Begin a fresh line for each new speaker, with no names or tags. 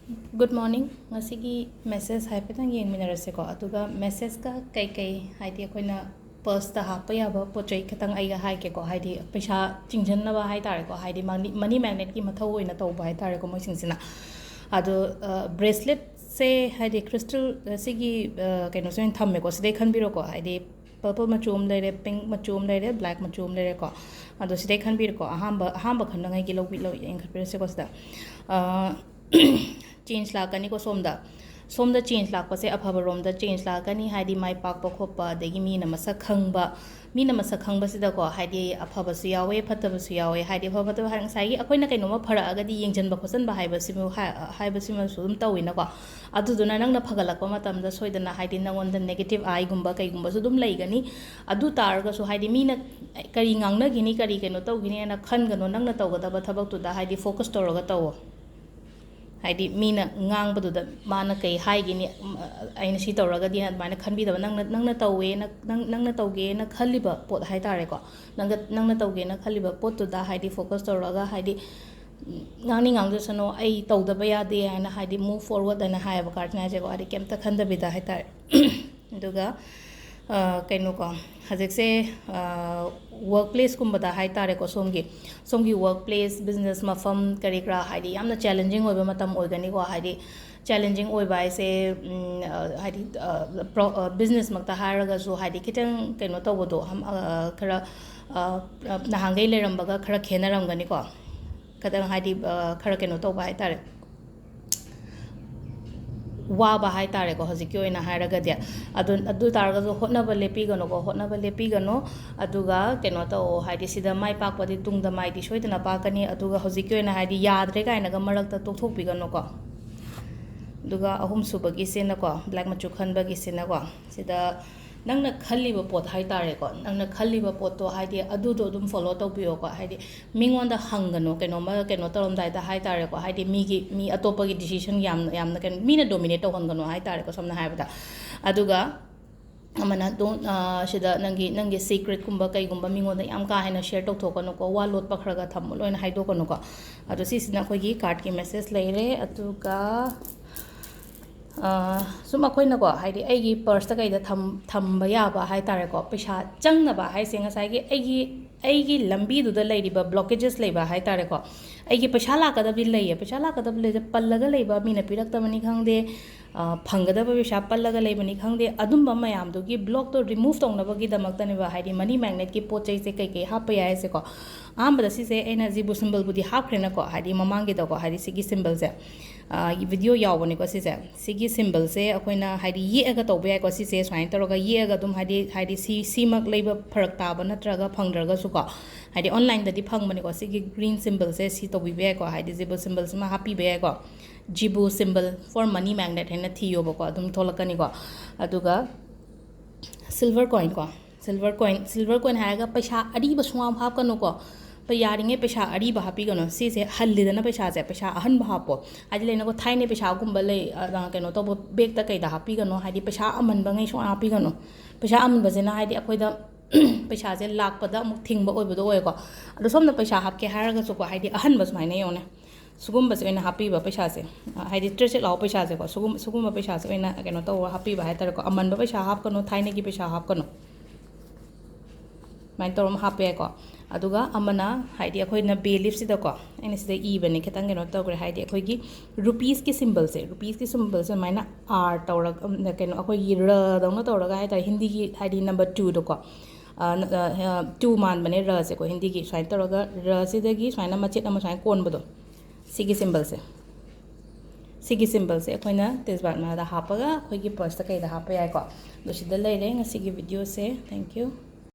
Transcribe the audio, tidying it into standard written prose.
Good morning. Ngasigi message haipetang yeng minarase ko atuga message ka kai haidi akoina purse ta hapa yaba pochai khatang aiga hai ke ko haidi paisa chingjan na ba hai tare ko haidi money magnet ki mathau oina tau ba hai tare ko moi singsina adu bracelet se haidi crystal sigi kaino sen thamme ko sidai khanbiro ko haidi purple machum lere pink machum lere black machum lere ko adu sidai khanbiro ko ahamba khanangai ki lobi lo yeng khabire se ko sida change lakani ko somda change lakpa se aphaba romda change lakani haidi mai pakpa khoppa degi mi na masa khangba sida ko haidi aphaba su yawe phattaba su yawe haidi phaba to harang sai akoina kaino ma phara agadi yengjan ba khosan ba haiba simu haiba simu sum tawina ko adu duna nang na phagalakpa matamda soidana haidi nangonda negative eye gumba kai gumba su dum laigani adu targa su haidi mi na kari ngangna gini kari kaino tawgini na khangano nang na tawgada ba thabak tu da haidi focus toroga tawo haidi mina ngang badu da mana kai hai gini aina si tawraga di admana khanbi da nangna tawwe nangna tawge na khaliba pot hai tare ko nangna tawge na khaliba pot tu da haidi focus tawraga haidi ngani ngang jo sano ai tawda ba ya de ana haidi move forward ana hai ba kart na je ko haidi kemta khanda bida hai tare duga kaino ko hazekse workplace kumbada hai tare ko somgi workplace business mafam karikra haidi yamna challenging oiba matam oigani ko haidi challenging oiba ise haidi business makta haraga so haidi kitang kaino tawbodo khara nahangai lerambaga khara khenaramgani ko kadang haidi khara kaino tawba hai tare waba hai tare ko hojiki oina hairaga dia adu targa jo hotnaba lepi gano aduga keno to haidi sida mai pakpadi tungda mai di soidana pakani aduga hojiki oina haidi yadre kaina ga marakta tokthokpi gano ko aduga ahum subagi sena ko black machu khanba gi sena ko sida nangna khalliba pot hai tare ko nangna khalliba pot to haidi adu do dum follow tawbiyo ko haidi mingonda hangano keno torom dai da hai tare ko haidi mi atopa gi decision yamna ken mina dominate tawhangano hai tare ko somna haibada aduga amana don shida nangi secret kumba kai gumba mingonda yam ka haina share tawthokano ko wa lot pakhraga thammo loina haido kono ko adu sisina khoi gi card ki message leire aduga sum akoina ko haidi aigi purse ta kaida thamba ya ba hai tare ko paisa changna ba hai singa sai gi aigi lambi du da leiriba blockages leiba hai tare ko aigi paisa la kada bi leiye pallaga leiba mina pirak ta mani khangde phangada ba paisa pallaga leibani khangde adumba mayam du gi block to remove tongna ba gi damak ta ne ba haidi money magnet ki pochai se kai hapa ya se ko amba da si se ena jibu symbol budi hapkrena ko haidi mamangi da ko haidi sigi symbol se video yawani ko sise sigi symbol se akoina haidi ye aga tawbe ai ko sise swain toroga ye aga dum haidi si mak leiba pharak ta ba natraga phangdraga su ko haidi online da di phangmani ko sigi green symbol se si tawbi be ko haidi jibu symbol ma happy be ko jibu symbol for money magnet hena thiyo ba ko dum tholakani ko aduga silver coin haga paisa adi ba suam hap kanu ko yaringe paisa ari ba hapi gano si se hallidana paisa ahan ba hapo haji lena ko thaine paisa gumba le keno to bag ta kai da hapi gano haidi paisa aman ba ngai so hapi gano paisa aman ba jena haidi akoi da paisa je lakpa da muk thingba oi ba do oi ko adu somna paisa hapke haraga so ko haidi ahan ba smaina yone sugumba se oina hapi ba paisa se haidi treche law paisa se ko sugumba paisa se oina keno to hapi ba hatar ko aman ba paisa hap kano thaine gi paisa hap kano main torom hape ko aduga amana haidi akhoi na be leaf sida ko ene sida e bani khetang geno tawgre haidi akhoi gi rupees ki symbol se maina r tawra keno akhoi gi ra dawna tawra haida hindi gi haidi number 2 do ko 2 man bane ra se ko hindi gi sai tawra ra sida gi saina machet ama sai kon bodo sigi symbol se akhoi na tesbar na da hapaga akhoi gi purse ta kai da hapa ya ko do sida leire ngasi gi video se thank you